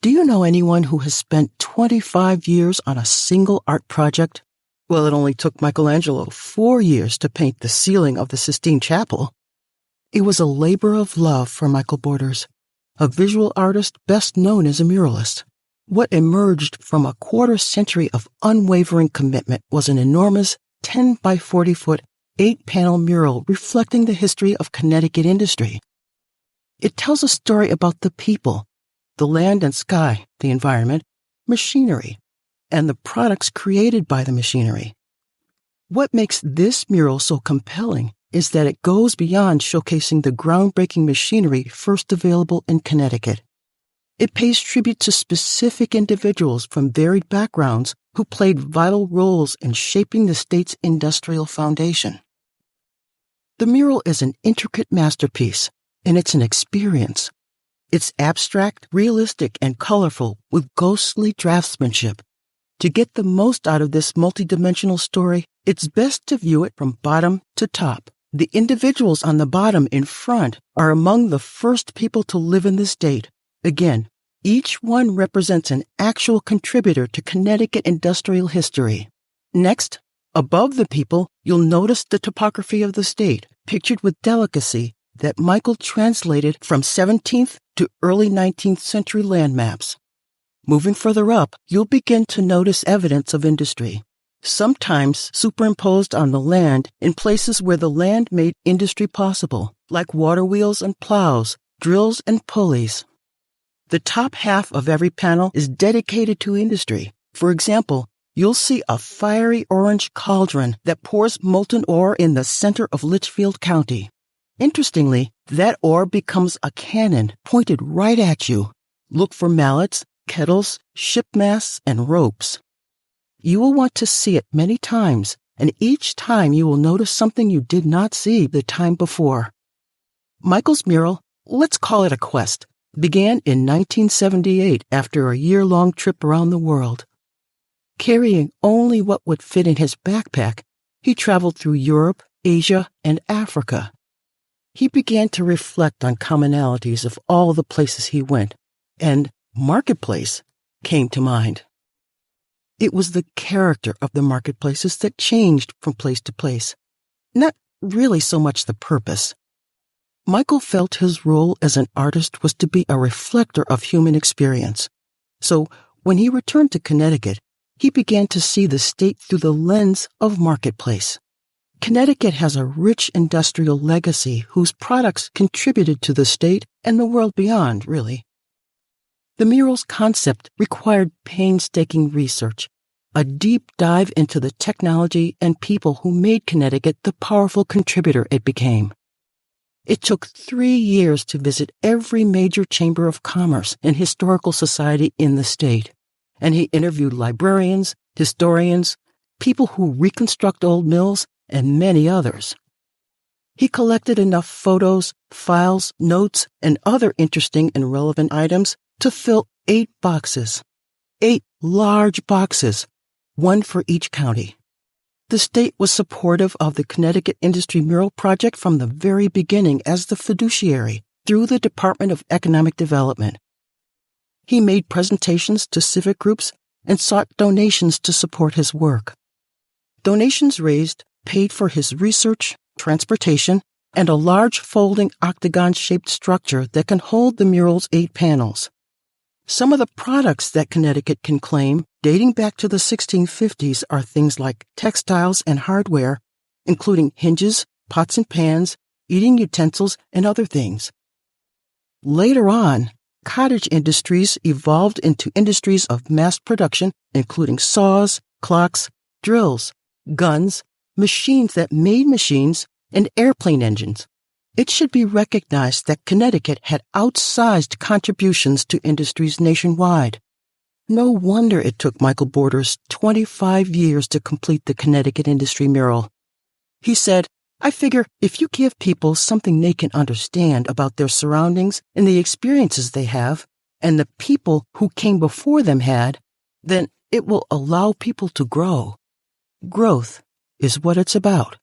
Do you know anyone who has spent 25 years on a single art project? Well, it only took Michelangelo 4 years to paint the ceiling of the Sistine Chapel. It was a labor of love for Michael Borders, a visual artist best known as a muralist. What emerged from a quarter-century of unwavering commitment was an enormous 10 by 40-foot, 8-panel mural reflecting the history of Connecticut industry. It tells a story about the people, the land and sky, the environment, machinery, and the products created by the machinery. What makes this mural so compelling is that it goes beyond showcasing the groundbreaking machinery first available in Connecticut. It pays tribute to specific individuals from varied backgrounds who played vital roles in shaping the state's industrial foundation. The mural is an intricate masterpiece, and it's an experience. It's abstract, realistic, and colorful with ghostly draftsmanship. To get the most out of this multidimensional story, it's best to view it from bottom to top. The individuals on the bottom in front are among the first people to live in the state. Again, each one represents an actual contributor to Connecticut industrial history. Next, above the people, you'll notice the topography of the state, pictured with delicacy, that Michael translated from 17th to early 19th century land maps. Moving further up, you'll begin to notice evidence of industry, sometimes superimposed on the land in places where the land made industry possible, like water wheels and plows, drills and pulleys. The top half of every panel is dedicated to industry. For example, you'll see a fiery orange cauldron that pours molten ore in the center of Litchfield County. Interestingly, that ore becomes a cannon pointed right at you. Look for mallets, kettles, ship masts, and ropes. You will want to see it many times, and each time you will notice something you did not see the time before. Michael's mural, let's call it a quest, began in 1978 after a year-long trip around the world. Carrying only what would fit in his backpack, he traveled through Europe, Asia, and Africa. He began to reflect on commonalities of all the places he went, and marketplace came to mind. It was the character of the marketplaces that changed from place to place, not really so much the purpose. Michael felt his role as an artist was to be a reflector of human experience. So, when he returned to Connecticut, he began to see the state through the lens of marketplace. Connecticut has a rich industrial legacy whose products contributed to the state and the world beyond, really. The mural's concept required painstaking research, a deep dive into the technology and people who made Connecticut the powerful contributor it became. It took 3 years to visit every major chamber of commerce and historical society in the state, and he interviewed librarians, historians, people who reconstruct old mills, and many others. He collected enough photos, files, notes, and other interesting and relevant items to fill 8 boxes. 8 large boxes, one for each county. The state was supportive of the Connecticut Industry Mural Project from the very beginning as the fiduciary through the Department of Economic Development. He made presentations to civic groups and sought donations to support his work. Donations raised paid for his research, transportation, and a large folding octagon-shaped structure that can hold the mural's 8 panels. Some of the products that Connecticut can claim, dating back to the 1650s, are things like textiles and hardware, including hinges, pots and pans, eating utensils, and other things. Later on, cottage industries evolved into industries of mass production, including saws, clocks, drills, guns, machines that made machines, and airplane engines. It should be recognized that Connecticut had outsized contributions to industries nationwide. No wonder it took Michael Borders 25 years to complete the Connecticut Industry Mural. He said, "I figure if you give people something they can understand about their surroundings and the experiences they have, and the people who came before them had, then it will allow people to grow. Growth is what it's about."